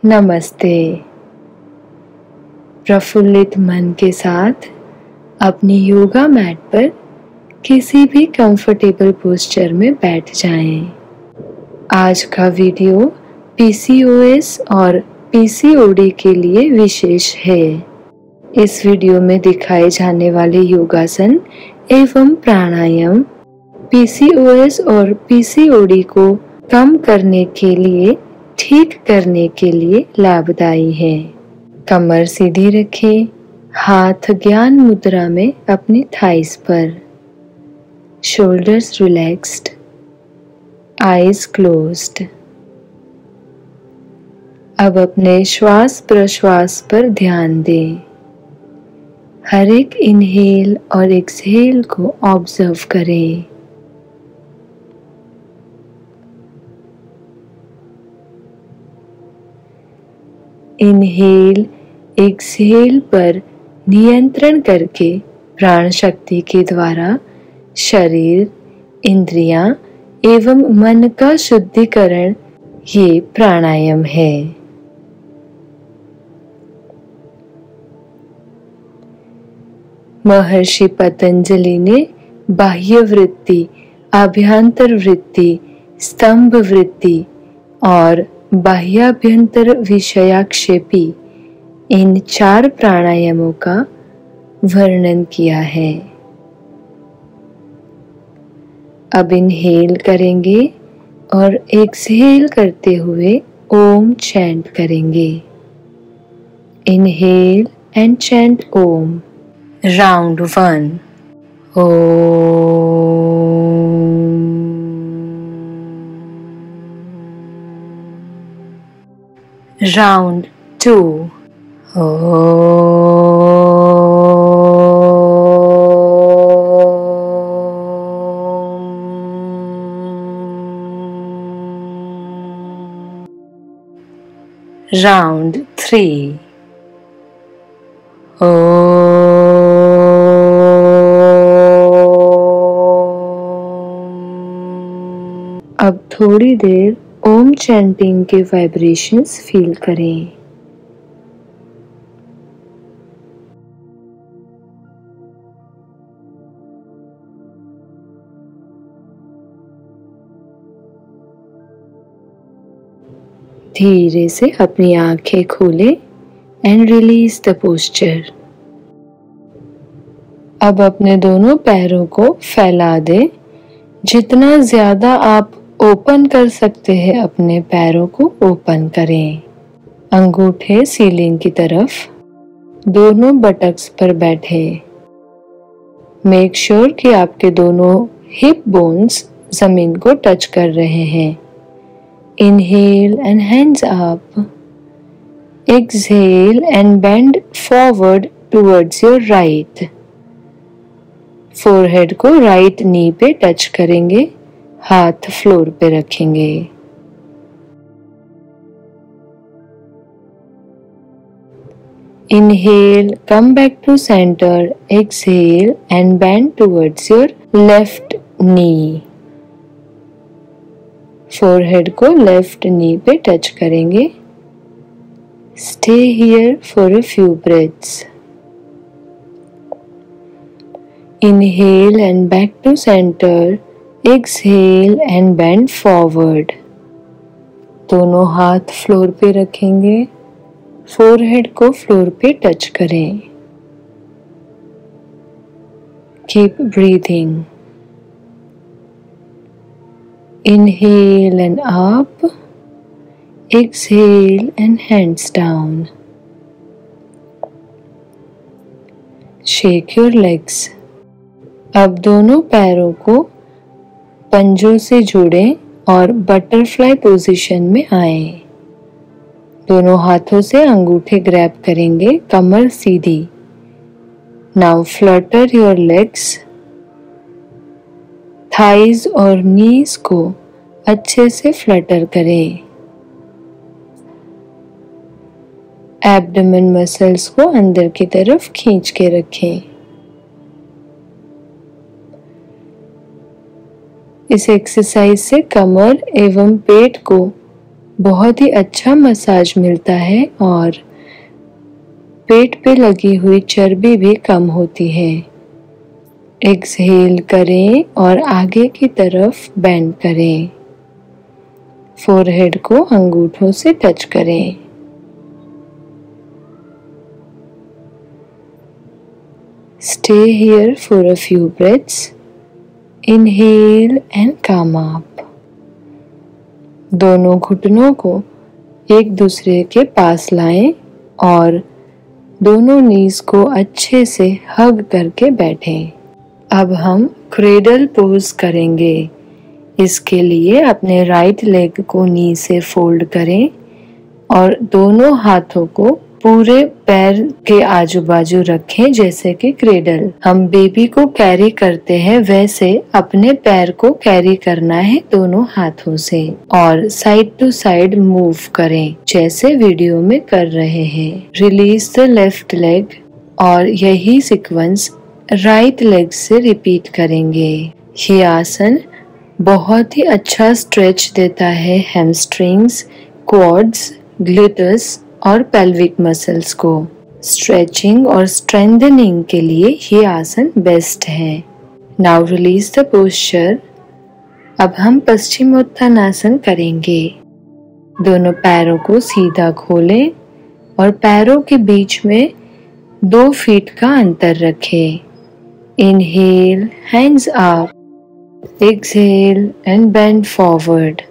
नमस्ते। प्रफुल्लित मन के साथ अपनी योगा मैट पर किसी भी कंफर्टेबल पोस्चर में बैठ जाएं। आज का वीडियो पीसीओएस और पीसीओडी के लिए विशेष है। इस वीडियो में दिखाए जाने वाले योगासन एवं प्राणायाम पीसीओएस और पीसीओडी को कम करने के लिए, ठीक करने के लिए लाभदायी है। कमर सीधी रखें, हाथ ज्ञान मुद्रा में अपनी थाइस पर, शोल्डर्स रिलैक्स्ड, आईज क्लोज्ड। अब अपने श्वास प्रश्वास पर ध्यान दें। हर एक इनहेल और एक्सहेल को ऑब्जर्व करें। इनहेल एक्सहेल पर नियंत्रण करके प्राण शक्ति के द्वारा शरीर, इंद्रियां एवं मन का शुद्धिकरण ये प्राणायाम है। महर्षि पतंजलि ने बाह्य वृत्ति, आभ्यंतर वृत्ति, स्तंभ वृत्ति और बाह्याभ्यंतर विषयाक्षेपी इन 4 प्राणायामों का वर्णन किया है। अब इनहेल करेंगे और एक्सहेल करते हुए ओम चैंट करेंगे। Inhale and chant Om. Round 1। Round 2. Round 3. अब थोड़ी देर ओम चैंटिंग के वाइब्रेशंस फील करें। धीरे से अपनी आंखें खोलें एंड रिलीज द पोस्चर। अब अपने दोनों पैरों को फैला दें। जितना ज्यादा आप ओपन कर सकते हैं अपने पैरों को ओपन करें। अंगूठे सीलिंग की तरफ, दोनों बटक्स पर बैठे। मेक श्योर कि आपके दोनों हिप बोन्स जमीन को टच कर रहे हैं। Inhale and hands up. Exhale and bend forward towards your right. Forehead को राइट नी पे टच करेंगे, हाथ फ्लोर पे रखेंगे। Inhale, come back to center. Exhale and bend towards your left knee. Forehead को left knee पे touch करेंगे। Stay here for a few breaths. Inhale and back to center. Exhale and bend forward. दोनों हाथ floor पे रखेंगे, forehead को floor पे touch करें। Keep breathing. Inhale and up. Exhale and hands down. Shake your legs. अब दोनों पैरों को पंजों से जोड़ें और बटरफ्लाई पोजीशन में आए। दोनों हाथों से अंगूठे ग्रैब करेंगे, कमर सीधी। Now flutter your legs. Thighs और नीज को अच्छे से फ्लटर करें। एब्डोमेन मसल्स को अंदर की तरफ खींच के रखें। इस एक्सरसाइज से कमर एवं पेट को बहुत ही अच्छा मसाज मिलता है और पेट पे लगी हुई चर्बी भी कम होती है। एक्सहेल करें और आगे की तरफ बेंड करें। फोरहेड को अंगूठों से टच करें। Stay here for a few breaths. Inhale and come up. दोनों घुटनों को एक दूसरे के पास लाएं और दोनों नीज को अच्छे से हग करके बैठें। अब हम क्रेडल पोज करेंगे। इसके लिए अपने राइट लेग को नी से फोल्ड करें और दोनों हाथों को पूरे पैर के आजू बाजू रखें जैसे कि क्रेडल। हम बेबी को कैरी करते हैं वैसे अपने पैर को कैरी करना है दोनों हाथों से और साइड टू साइड मूव करें जैसे वीडियो में कर रहे हैं। रिलीज द लेफ्ट लेग और यही सीक्वेंस राइट लेग से रिपीट करेंगे। ये आसन बहुत ही अच्छा स्ट्रेच देता है हैमस्ट्रिंग्स, क्वाड्स, ग्लूटस और पेल्विक मसल्स को। स्ट्रेचिंग और स्ट्रेंथनिंग के लिए ये आसन बेस्ट है। Now release the posture. अब हम पश्चिमोत्तानासन करेंगे। दोनों पैरों को सीधा खोलें और पैरों के बीच में 2 फीट का अंतर रखें। Inhale, hands up. Exhale and bend forward.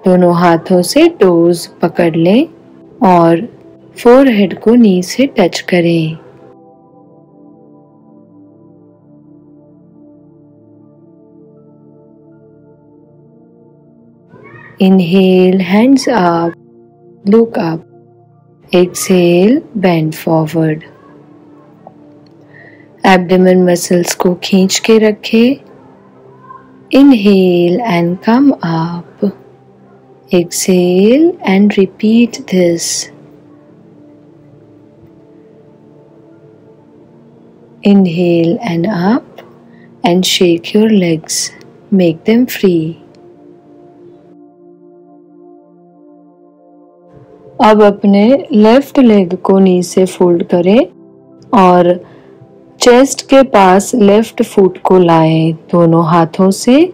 दोनों हाथों से टोज पकड़ लें और फोरहेड को नी से टच करें। Inhale, hands up, look up. Exhale, bend forward. Abdomen muscles को खींच के रखें। Inhale and come up. Exhale and repeat this. Inhale and up and shake your legs. Make them free. अब अपने लेफ्ट लेग को नी से fold करें और चेस्ट के पास लेफ्ट फुट को लाएं। दोनों हाथों से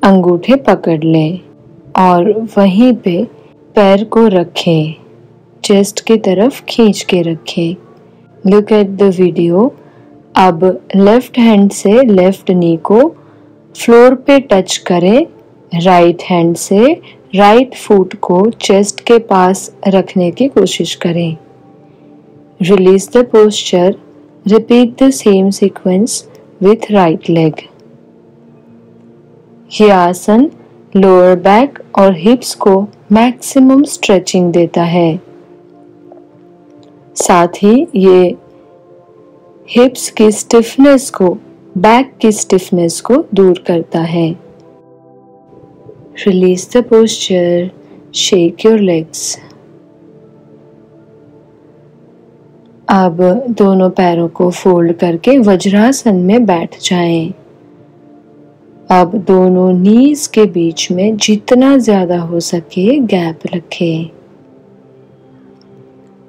अंगूठे पकड़ लें और वहीं पे पैर को रखें, चेस्ट की तरफ खींच के रखें। Look at the video. अब लेफ्ट हैंड से लेफ्ट नी को फ्लोर पे टच करें। राइट हैंड से राइट फुट को चेस्ट के पास रखने की कोशिश करें। Release the posture. Repeat the same sequence with right leg. ये आसन लोअर बैक और हिप्स को मैक्सिमम स्ट्रेचिंग देता है। साथ ही ये हिप्स की स्टिफनेस को, बैक की स्टिफनेस को दूर करता है। Release the posture, shake your legs. अब दोनों पैरों को फोल्ड करके वज्रासन में बैठ जाएं। अब दोनों नीज के बीच में जितना ज्यादा हो सके गैप रखें।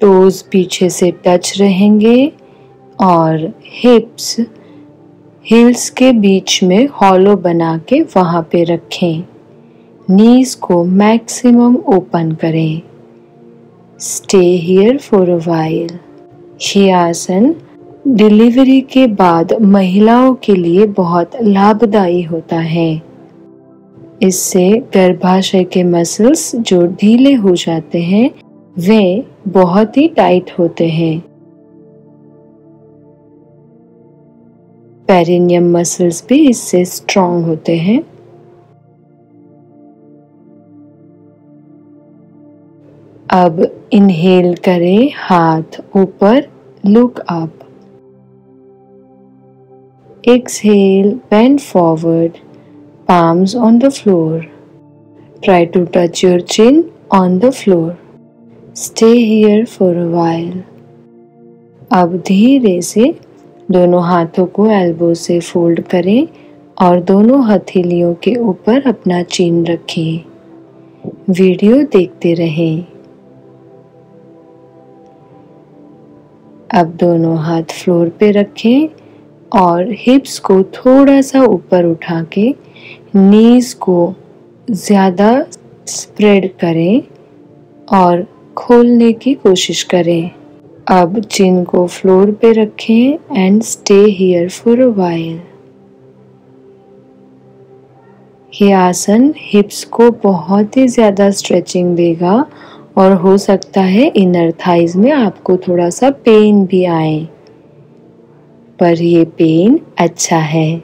टोज पीछे से टच रहेंगे और हिप्स हील्स के बीच में हॉलो बना के वहां पे रखें। नीज को मैक्सिमम ओपन करें। Stay here for a while. ये आसन डिलीवरी के बाद महिलाओं के लिए बहुत लाभदायी होता है। इससे गर्भाशय के मसल्स जो ढीले हो जाते हैं वे बहुत ही टाइट होते हैं। पेरिनियम मसल्स भी इससे स्ट्रॉन्ग होते हैं। अब इनहेल करें, हाथ ऊपर, look up. Exhale, bend forward, palms on the floor. Try to touch your chin on the floor. Stay here for a while. अब धीरे से दोनों हाथों को एल्बो से फोल्ड करें और दोनों हथेलियों के ऊपर अपना चिन रखें। वीडियो देखते रहें। अब दोनों हाथ फ्लोर पे रखें और हिप्स को थोड़ा सा ऊपर उठा के नीज को ज़्यादा स्प्रेड करें और खोलने की कोशिश करें। अब चिन को फ्लोर पे रखें and stay here for a while. ये आसन हिप्स को बहुत ही ज़्यादा स्ट्रेचिंग देगा और हो सकता है इनर थाइज में आपको थोड़ा सा पेन भी आए, पर ये पेन अच्छा है।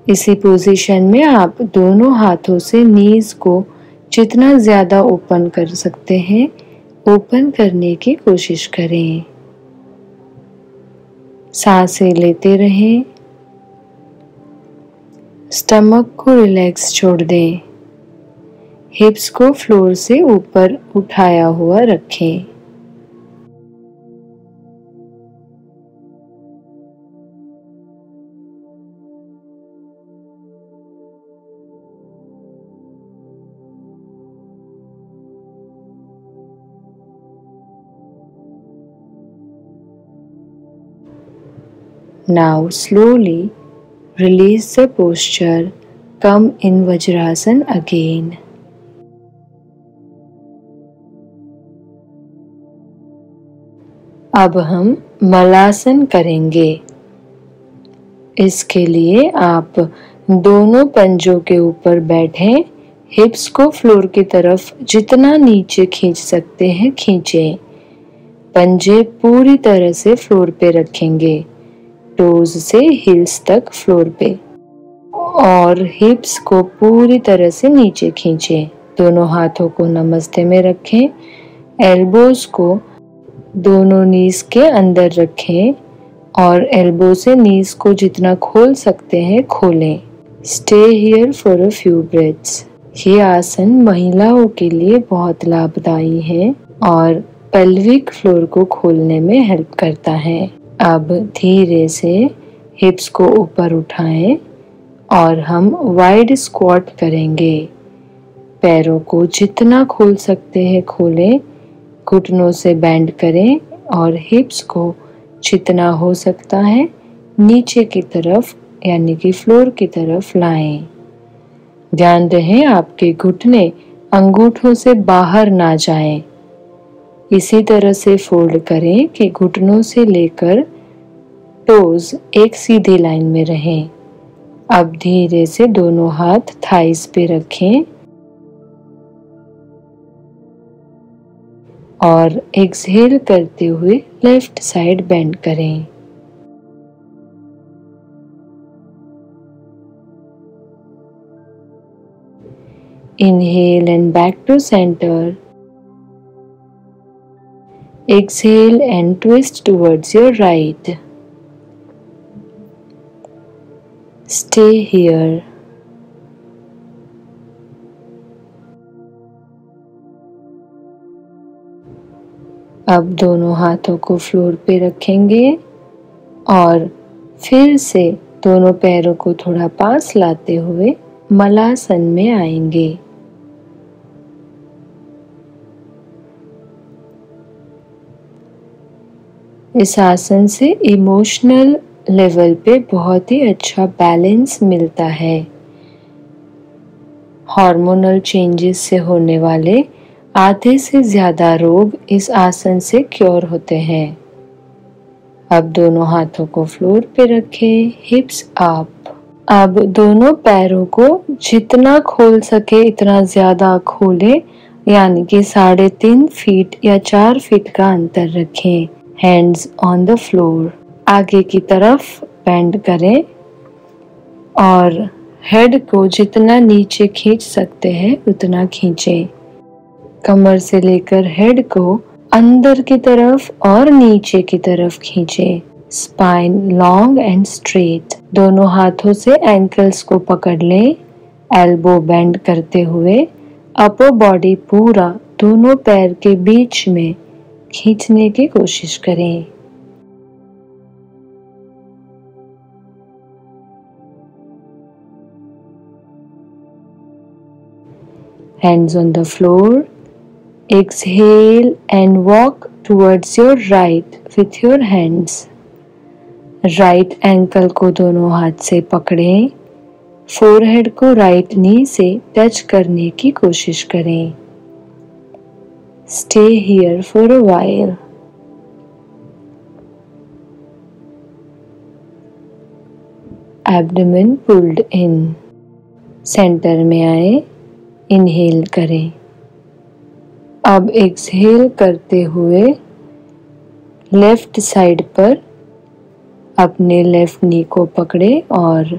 इसी पोजीशन में आप दोनों हाथों से नीज को जितना ज़्यादा ओपन कर सकते हैं ओपन करने की कोशिश करें। सांसें लेते रहें, स्टमक को रिलैक्स छोड़ दें, हिप्स को फ्लोर से ऊपर उठाया हुआ रखें। Now slowly release the posture. Come in Vajrasan again. अब हम मलासन करेंगे। इसके लिए आप दोनों पंजों के ऊपर बैठें, हिप्स को फ्लोर की तरफ जितना नीचे खींच सकते हैं खींचें। पंजे पूरी तरह से फ्लोर पे रखेंगे, टोज से हिल्स तक फ्लोर पे, और हिप्स को पूरी तरह से नीचे खींचें। दोनों हाथों को नमस्ते में रखें, एल्बोज को दोनों नीज के अंदर रखें और एल्बो से नीज को जितना खोल सकते हैं खोलें। Stay here for a few breaths. ये आसन महिलाओं के लिए बहुत लाभदायी है और पेल्विक फ्लोर को खोलने में हेल्प करता है। अब धीरे से हिप्स को ऊपर उठाएं और हम वाइड स्क्वाट करेंगे। पैरों को जितना खोल सकते हैं खोलें, घुटनों से बेंड करें और हिप्स को जितना हो सकता है नीचे की तरफ यानी कि फ्लोर की तरफ लाएं। ध्यान रहे आपके घुटने अंगूठों से बाहर ना जाएं। इसी तरह से फोल्ड करें कि घुटनों से लेकर टोज एक सीधी लाइन में रहें। अब धीरे से दोनों हाथ थाइस पे रखें और एक्सहेल करते हुए लेफ्ट साइड बेंड करें। Inhale and back to center. Exhale and twist towards your right. Stay here. अब दोनों हाथों को फ्लोर पे रखेंगे और फिर से दोनों पैरों को थोड़ा पास लाते हुए मलासन में आएंगे। इस आसन से इमोशनल लेवल पे बहुत ही अच्छा बैलेंस मिलता है। हार्मोनल चेंजेस से होने वाले आधे से ज़्यादा रोग इस आसन से क्योर होते हैं। अब दोनों हाथों को फ्लोर पे रखें, हिप्स अप। अब दोनों पैरों को जितना खोल सके इतना ज़्यादा खोलें, यानी कि 3.5 फीट या 4 फीट का अंतर रखें। Hands on the floor. आगे की तरफ बेंड करें और हेड को जितना नीचे खींच सकते हैं उतना खींचें। कमर से लेकर हेड को अंदर की तरफ और नीचे की तरफ खींचें। Spine long and straight. दोनों हाथों से एंकल्स को पकड़ लें, एल्बो बेंड करते हुए अपर बॉडी पूरा दोनों पैर के बीच में खींचने की कोशिश करें। Hands on the floor. Exhale and walk towards your right with your hands. Right ankle को दोनों हाथ से पकड़ें. फोरहेड को राइट नी से टच करने की कोशिश करें. Stay here for a while. Abdomen pulled in. Centre में आए. इनहेल करें. अब एक्सहेल करते हुए लेफ्ट साइड पर अपने लेफ्ट नी को पकड़े और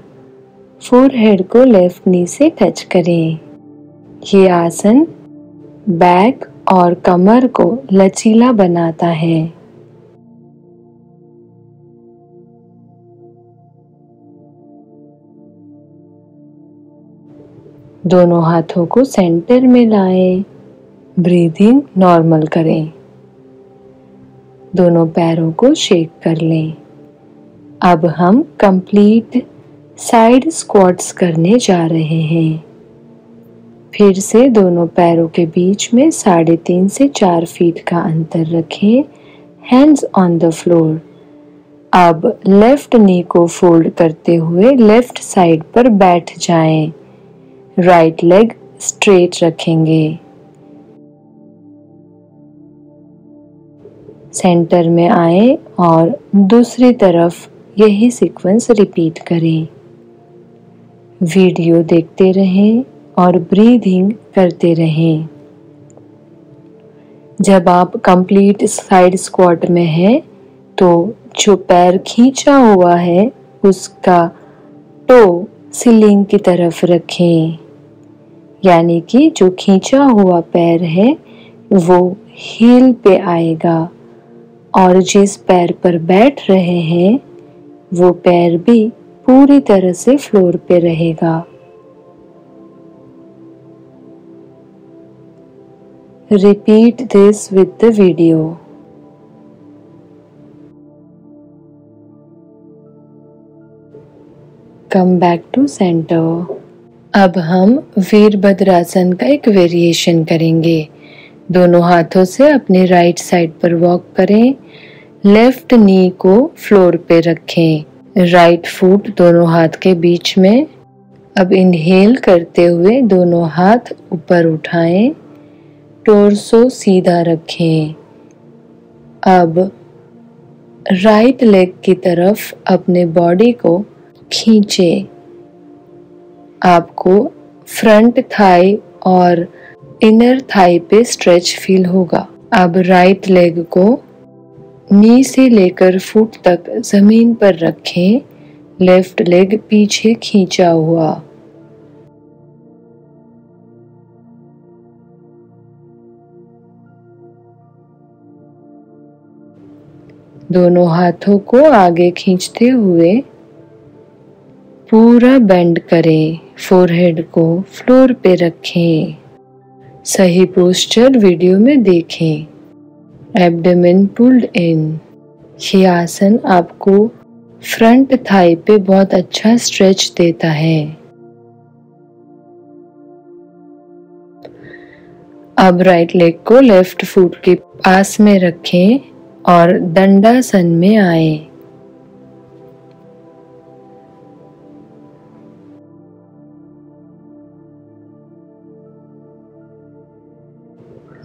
फोरहेड को लेफ्ट नी से टच करें. ये आसन बैक और कमर को लचीला बनाता है. दोनों हाथों को सेंटर में लाएं. ब्रीदिंग नॉर्मल करें. दोनों पैरों को शेक कर लें. अब हम कंप्लीट साइड स्क्वाट्स करने जा रहे हैं. फिर से दोनों पैरों के बीच में 3.5 से 4 फीट का अंतर रखें. Hands on the floor. अब लेफ्ट नी को फोल्ड करते हुए लेफ्ट साइड पर बैठ जाएं. राइट लेग स्ट्रेट रखेंगे. सेंटर में आए और दूसरी तरफ यही सीक्वेंस रिपीट करें. वीडियो देखते रहें और ब्रीदिंग करते रहें. जब आप कंप्लीट साइड स्क्वाट में हैं तो जो पैर खींचा हुआ है उसका टो सीलिंग की तरफ रखें. यानी कि जो खींचा हुआ पैर है वो हील पे आएगा और जिस पैर पर बैठ रहे हैं वो पैर भी पूरी तरह से फ्लोर पे रहेगा. Repeat this with the video. Come back to center. अब हम वीरभद्रासन का एक वेरिएशन करेंगे. दोनों हाथों से अपने राइट साइड पर वॉक करें. लेफ्ट नी को फ्लोर पे रखें. राइट फुट दोनों हाथ के बीच में. अब इनहेल करते हुए दोनों हाथ ऊपर उठाएं. टोर्सो सीधा रखें. अब राइट लेग की तरफ अपने बॉडी को खींचें. आपको फ्रंट थाई और इनर थाई पे स्ट्रेच फील होगा. अब राइट लेग को नी से लेकर फुट तक जमीन पर रखें. लेफ्ट लेग पीछे खींचा हुआ. दोनों हाथों को आगे खींचते हुए पूरा बेंड करें. फोरहेड को फ्लोर पे रखें. सही पोस्चर वीडियो में देखें. एब्डोमेन पुल्ड इन. ये आसन आपको फ्रंट थाई पे बहुत अच्छा स्ट्रेच देता है. अब राइट लेग को लेफ्ट फुट के पास में रखें और दंडासन में आए.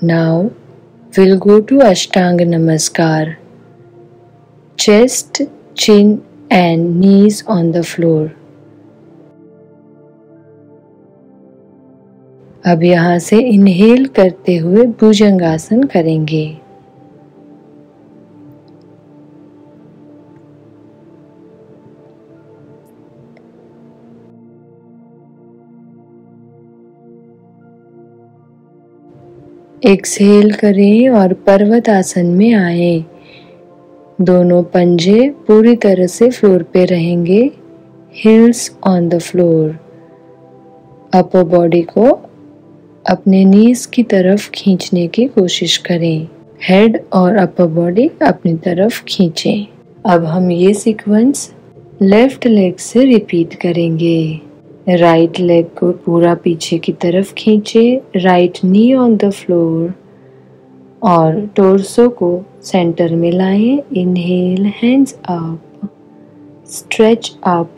Now we'll go to Ashtanga Namaskar. Chest, chin and knees on the floor. अब यहाँ से इनहेल करते हुए भुजंगासन करेंगे. एक्सहेल करें और पर्वत आसन में आए. दोनों पंजे पूरी तरह से फ्लोर पे रहेंगे. Hills on the floor. Upper body को अपने नीज की तरफ खींचने की कोशिश करें. हेड और अपर बॉडी अपनी तरफ खींचें. अब हम ये सीक्वेंस लेफ्ट लेग से रिपीट करेंगे. राइट लेग को पूरा पीछे की तरफ खींचे, right knee on the floor और टोर्सो को सेंटर में लाएं। Inhale, hands up, stretch up.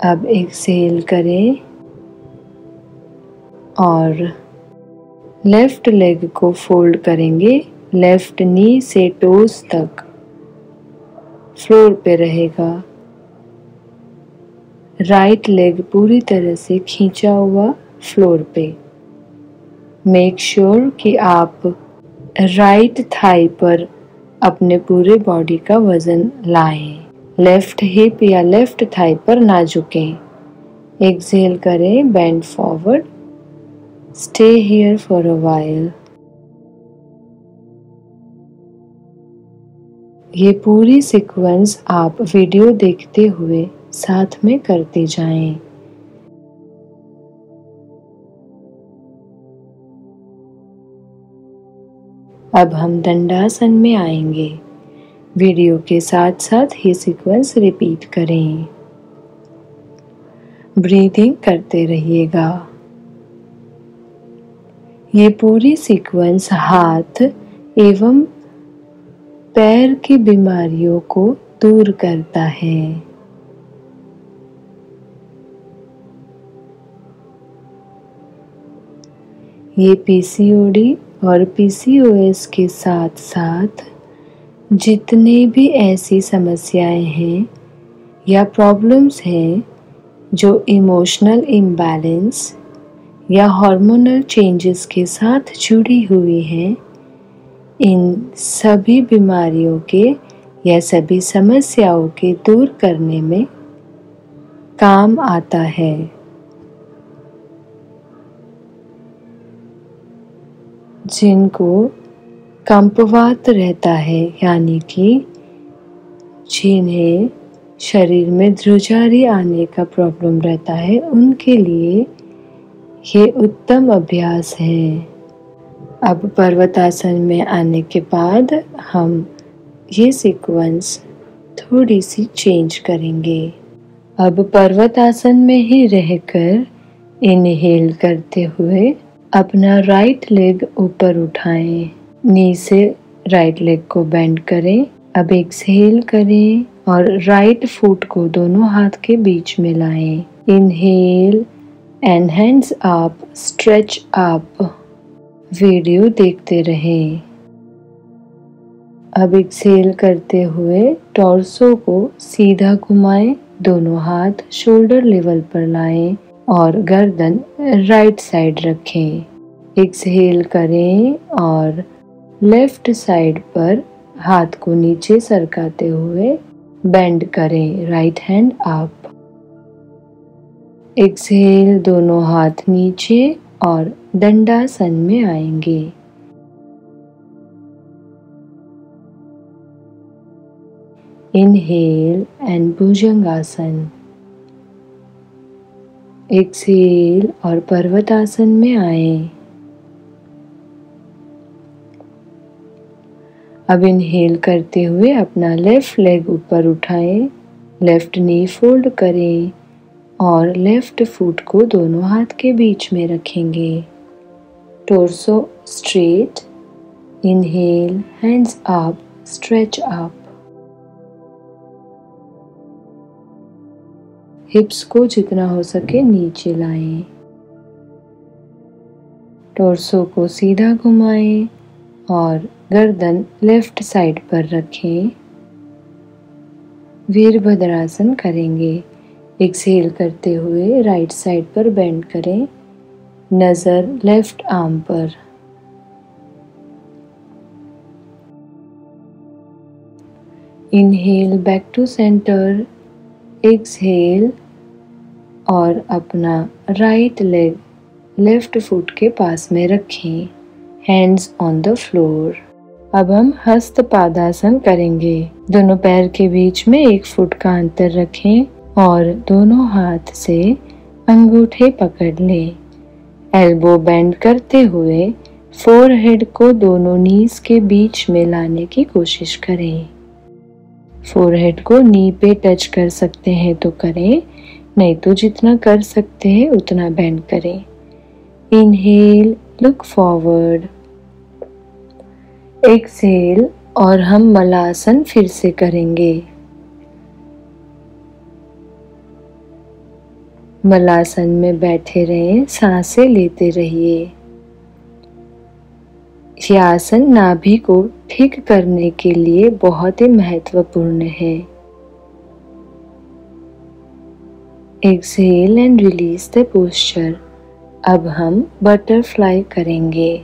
अब एक्सहेल करें और लेफ्ट लेग को फोल्ड करेंगे। लेफ्ट नी से टोस तक फ्लोर पे रहेगा। राइट लेग पूरी तरह से खींचा हुआ फ्लोर पे। मेक श्योर कि आप राइट थाई पर अपने पूरे बॉडी का वजन लाएं। लेफ्ट हिप या लेफ्ट थाई पर ना झुकें। एक्सहेल करें, bend forward, stay here for a while. ये पूरी सीक्वेंस आप वीडियो देखते हुए साथ में करते जाएं। अब हम दंडासन में आएंगे। वीडियो के साथ साथ ये सीक्वेंस रिपीट करें। ब्रीदिंग करते रहिएगा। ये पूरी सीक्वेंस हाथ एवं पैर की बीमारियों को दूर करता है। ये पीसीओडी और पीसीओएस के साथ साथ जितने भी ऐसी समस्याएं हैं या प्रॉब्लम्स हैं जो इमोशनल इम्बैलेंस या हार्मोनल चेंजेस के साथ जुड़ी हुई हैं, इन सभी बीमारियों के या सभी समस्याओं के दूर करने में काम आता है। जिनको कंपवात रहता है, यानी कि जिन्हें शरीर में ध्रुजारी आने का प्रॉब्लम रहता है, उनके लिए ये उत्तम अभ्यास है। अब पर्वतासन में आने के बाद हम ये सीक्वेंस थोड़ी सी चेंज करेंगे। अब पर्वतासन में ही रहकर इनहेल करते हुए अपना राइट लेग ऊपर उठाएं। नी से राइट लेग को बेंड करें। अब एक्सहेल करें और राइट फुट को दोनों हाथ के बीच में लाएं। Inhale and hands up, stretch up. Video देखते रहें। अब एक्सहेल करते हुए टॉर्सो को सीधा घुमाएं, दोनों हाथ शोल्डर लेवल पर लाएं और गर्दन राइट साइड रखें। एक्सहेल करें और लेफ्ट साइड पर हाथ को नीचे सरकाते हुए बेंड करें, राइट हैंड अप। एक्सहेल, दोनों हाथ नीचे और दंडासन में आएंगे। Inhale and bhujangasana. एक्सहेल और पर्वतासन में आए। अब इनहेल करते हुए अपना लेफ्ट लेग ऊपर उठाएं, लेफ्ट नी फोल्ड करें और लेफ्ट फुट को दोनों हाथ के बीच में रखेंगे। Torso straight. Inhale, hands up, stretch up. हिप्स को जितना हो सके नीचे लाएं। टोर्सो को सीधा घुमाएं और गर्दन लेफ्ट साइड पर रखें। वीरभद्रासन करेंगे। एक्सहेल करते हुए राइट साइड पर बेंड करें, नजर लेफ्ट आर्म पर। Inhale back to center. Exhale और अपना राइट लेग लेफ्ट फुट के पास में रखें, हैंड्स ऑन द फ्लोर। अब हम हस्त पादासन करेंगे। दोनों पैर के बीच में 1 फुट का अंतर रखें और दोनों हाथ से अंगूठे पकड़ लें। एल्बो बेंड करते हुए फोरहेड को दोनों नीज के बीच में लाने की कोशिश करें। फोरहेड को नी पे टच कर सकते हैं तो करें, नहीं तो जितना कर सकते हैं उतना बेंड करें। Inhale, look forward. एक्सहेल और हम मलासन फिर से करेंगे। मलासन में बैठे रहें, सांसें लेते रहिए। यह आसन नाभि को ठीक करने के लिए बहुत ही महत्वपूर्ण है। Exhale and release the posture. अब हम बटरफ्लाई करेंगे।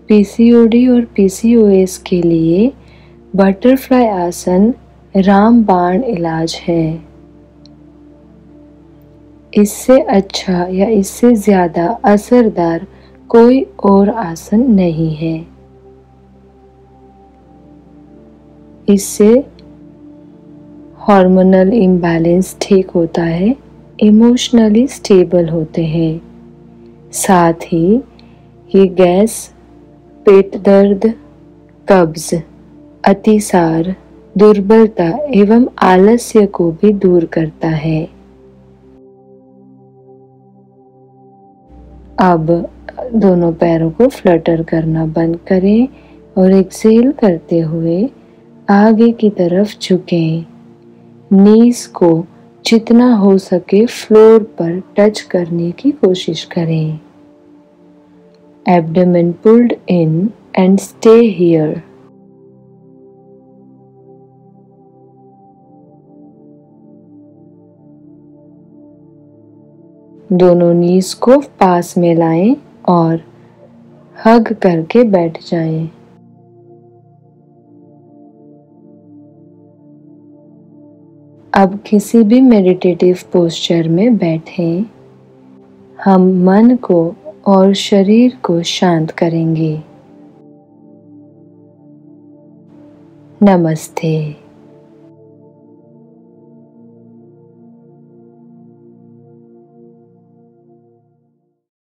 पीसीओडी और पीसीओएस के लिए बटरफ्लाई आसन रामबाण इलाज है। इससे अच्छा या इससे ज्यादा असरदार कोई और आसन नहीं है। इससे हार्मोनल इम्बैलेंस ठीक होता है, इमोशनली स्टेबल होते हैं। साथ ही ये गैस, पेट दर्द, कब्ज, अतिसार, दुर्बलता एवं आलस्य को भी दूर करता है। अब दोनों पैरों को फ्लटर करना बंद करें और एक्सहेल करते हुए आगे की तरफ झुकें। नीज को जितना हो सके फ्लोर पर टच करने की कोशिश करें। Abdomen pulled in and stay here. दोनों नीज को पास में लाएं और हग करके बैठ जाएं। अब किसी भी मेडिटेटिव पोस्चर में बैठें। हम मन को और शरीर को शांत करेंगे। नमस्ते।